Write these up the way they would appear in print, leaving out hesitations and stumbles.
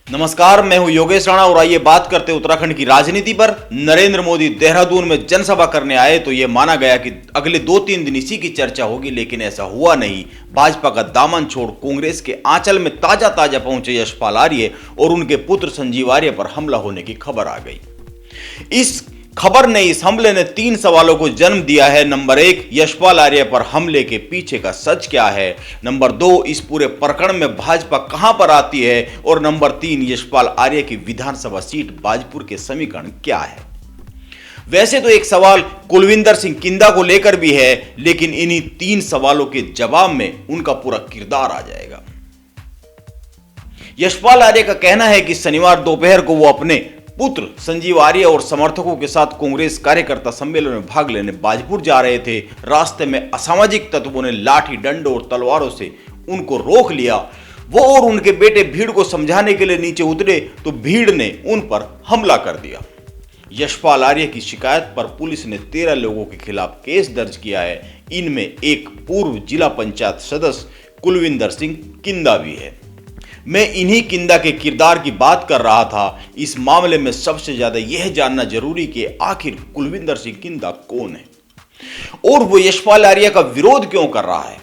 नमस्कार, मैं हूं योगेश राणा और आइए बात करते हैं उत्तराखंड की राजनीति पर। नरेंद्र मोदी देहरादून में जनसभा करने आए तो यह माना गया कि अगले 2-3 दिन इसी की चर्चा होगी, लेकिन ऐसा हुआ नहीं। भाजपा का दामन छोड़ कांग्रेस के आंचल में ताजा पहुंचे यशपाल आर्य और उनके पुत्र संजीव आर्य पर हमला होने की खबर आ गई। इस हमले ने 3 सवालों को जन्म दिया है। नंबर 1, यशपाल आर्य पर हमले के पीछे का सच क्या है। नंबर 2, इस पूरे प्रकरण में भाजपा कहां पर आती है। और नंबर 3, यशपाल आर्य की विधानसभा सीट बाजपुर के समीकरण क्या है। वैसे तो एक सवाल कुलविंदर सिंह किंदा को लेकर भी है, लेकिन इन्हीं 3 सवालों के जवाब में उनका पूरा किरदार आ जाएगा। यशपाल आर्य का कहना है कि शनिवार दोपहर को वो अपने पुत्र संजीव आर्य और समर्थकों के साथ कांग्रेस कार्यकर्ता सम्मेलन में भाग लेने बाजपुर जा रहे थे। रास्ते में असामाजिक तत्वों ने लाठी डंडों और तलवारों से उनको रोक लिया। वो और उनके बेटे भीड़ को समझाने के लिए नीचे उतरे तो भीड़ ने उन पर हमला कर दिया। यशपाल आर्य की शिकायत पर पुलिस ने 13 लोगों के खिलाफ केस दर्ज किया है। इनमें एक पूर्व जिला पंचायत सदस्य कुलविंदर सिंह किंदा भी है। मैं इन्हीं किंदा के किरदार की बात कर रहा था। इस मामले में सबसे ज्यादा यह जानना जरूरी कि आखिर कुलविंदर सिंह किंदा कौन है और वो यशपाल आर्य का विरोध क्यों कर रहा है।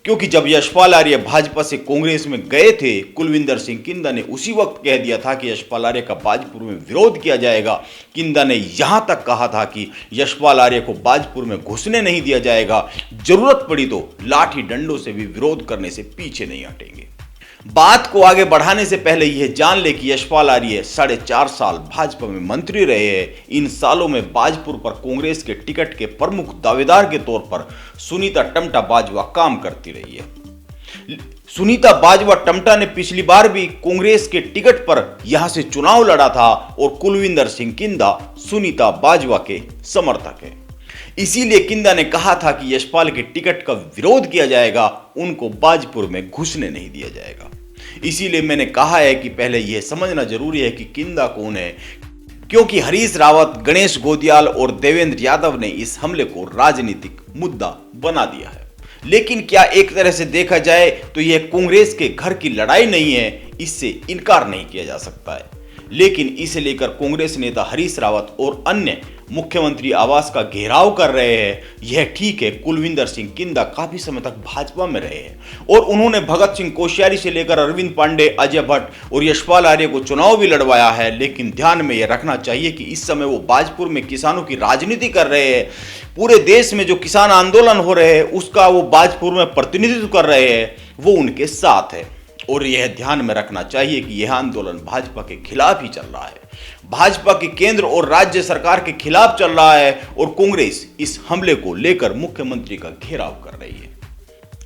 क्योंकि जब यशपाल आर्य भाजपा से कांग्रेस में गए थे, कुलविंदर सिंह किंदा ने उसी वक्त कह दिया था कि यशपाल आर्य का बाजपुर में विरोध किया जाएगा। किंदा ने यहां तक कहा था कि यशपाल आर्य को बाजपुर में घुसने नहीं दिया जाएगा, जरूरत पड़ी तो लाठी डंडों से भी विरोध करने से पीछे नहीं हटेंगे। बात को आगे बढ़ाने से पहले यह जान ले कि यशपाल आर्य 4.5 साल भाजपा में मंत्री रहे हैं। इन सालों में बाजपुर पर कांग्रेस के टिकट के प्रमुख दावेदार के तौर पर सुनीता टम्टा बाजवा काम करती रही है। सुनीता बाजवा टम्टा ने पिछली बार भी कांग्रेस के टिकट पर यहां से चुनाव लड़ा था और कुलविंदर सिंह किंदा सुनीता बाजवा के समर्थक है। इसीलिए किंदा ने कहा था कि यशपाल के टिकट का विरोध किया जाएगा, उनको बाजपुर में घुसने नहीं दिया जाएगा। इसीलिए मैंने कहा है कि पहले यह समझना जरूरी है कि किंदा कौन है, क्योंकि हरीश रावत, गणेश गोदियाल और देवेंद्र यादव ने इस हमले को राजनीतिक मुद्दा बना दिया है। लेकिन क्या एक तरह से देखा जाए तो यह कांग्रेस के घर की लड़ाई नहीं है, इससे इनकार नहीं किया जा सकता है। लेकिन इसे लेकर कांग्रेस नेता हरीश रावत और अन्य मुख्यमंत्री आवास का घेराव कर रहे हैं। यह ठीक है, कुलविंदर सिंह किंदा काफी समय तक भाजपा में रहे हैं और उन्होंने भगत सिंह कोश्यारी से लेकर अरविंद पांडे, अजय भट्ट और यशपाल आर्य को चुनाव भी लड़वाया है। लेकिन ध्यान में यह रखना चाहिए कि इस समय वो बाजपुर में किसानों की राजनीति कर रहे हैं। पूरे देश में जो किसान आंदोलन हो रहे हैं उसका वो बाजपुर में प्रतिनिधित्व कर रहे हैं, वो उनके साथ है। और यह ध्यान में रखना चाहिए कि यह आंदोलन भाजपा के खिलाफ ही चल रहा है, भाजपा की केंद्र और राज्य सरकार के खिलाफ चल रहा है और कांग्रेस इस हमले को लेकर मुख्यमंत्री का घेराव कर रही है।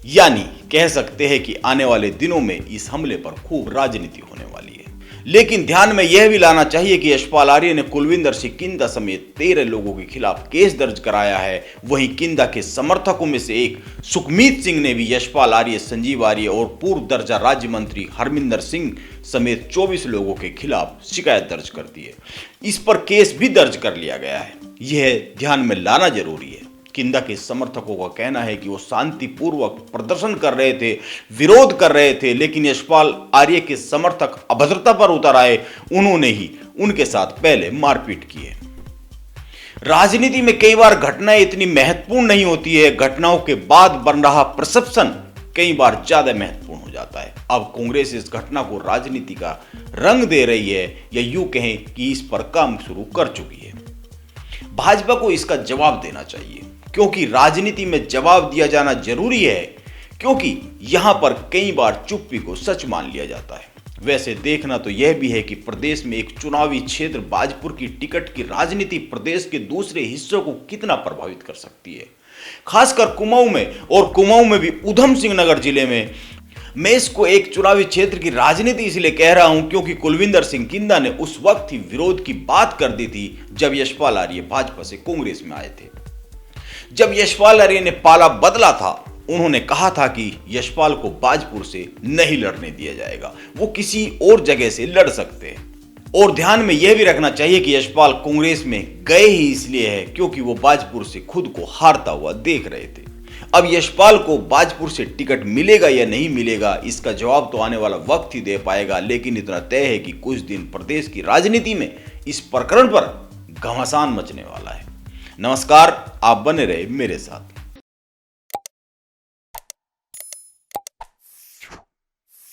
यानी कह सकते हैं कि आने वाले दिनों में इस हमले पर खूब राजनीति होने वाली है। लेकिन ध्यान में यह भी लाना चाहिए कि यशपाल आर्य ने कुलविंदर सिंह किंदा समेत 13 लोगों के खिलाफ केस दर्ज कराया है। वहीं किंदा के समर्थकों में से एक सुखमीत सिंह ने भी यशपाल आर्य, संजीव आर्य और पूर्व दर्जा राज्य मंत्री हरमिंदर सिंह समेत 24 लोगों के खिलाफ शिकायत दर्ज कर दी है। इस पर केस भी दर्ज कर लिया गया है, यह ध्यान में लाना जरूरी है। किंदा के समर्थकों का कहना है कि वो शांतिपूर्वक प्रदर्शन कर रहे थे, विरोध कर रहे थे, लेकिन यशपाल आर्य के समर्थक अभद्रता पर उतर आए। उन्होंने ही उनके साथ पहले मारपीट की है। राजनीति में कई बार घटनाएं इतनी महत्वपूर्ण नहीं होती है, घटनाओं के बाद बन रहा परसेप्शन कई बार ज्यादा महत्वपूर्ण हो जाता है। अब कांग्रेस इस घटना को राजनीति का रंग दे रही है, या यूं कहें कि इस पर काम शुरू कर चुकी है। भाजपा को इसका जवाब देना चाहिए, क्योंकि राजनीति में जवाब दिया जाना जरूरी है, क्योंकि यहां पर कई बार चुप्पी को सच मान लिया जाता है। वैसे देखना तो यह भी है कि प्रदेश में एक चुनावी क्षेत्र बाजपुर की टिकट की राजनीति प्रदेश के दूसरे हिस्सों को कितना प्रभावित कर सकती है, खासकर कुमाऊं में, और कुमाऊं में भी उधम सिंह नगर जिले में। मैं इसको एक चुनावी क्षेत्र की राजनीति इसलिए कह रहा हूं क्योंकि कुलविंदर सिंह किंदा ने उस वक्त ही विरोध की बात कर दी थी जब यशपाल आर्य भाजपा से कांग्रेस में आए थे। जब यशपाल आर्य ने पाला बदला था, उन्होंने कहा था कि यशपाल को बाजपुर से नहीं लड़ने दिया जाएगा, वो किसी और जगह से लड़ सकते हैं। और ध्यान में यह भी रखना चाहिए कि यशपाल कांग्रेस में गए ही इसलिए है क्योंकि वो बाजपुर से खुद को हारता हुआ देख रहे थे। अब यशपाल को बाजपुर से टिकट मिलेगा या नहीं मिलेगा, इसका जवाब तो आने वाला वक्त ही दे पाएगा। लेकिन इतना तय है कि कुछ दिन प्रदेश की राजनीति में इस प्रकरण पर घमासान मचने वाला है। नमस्कार, आप बने रहे मेरे साथ।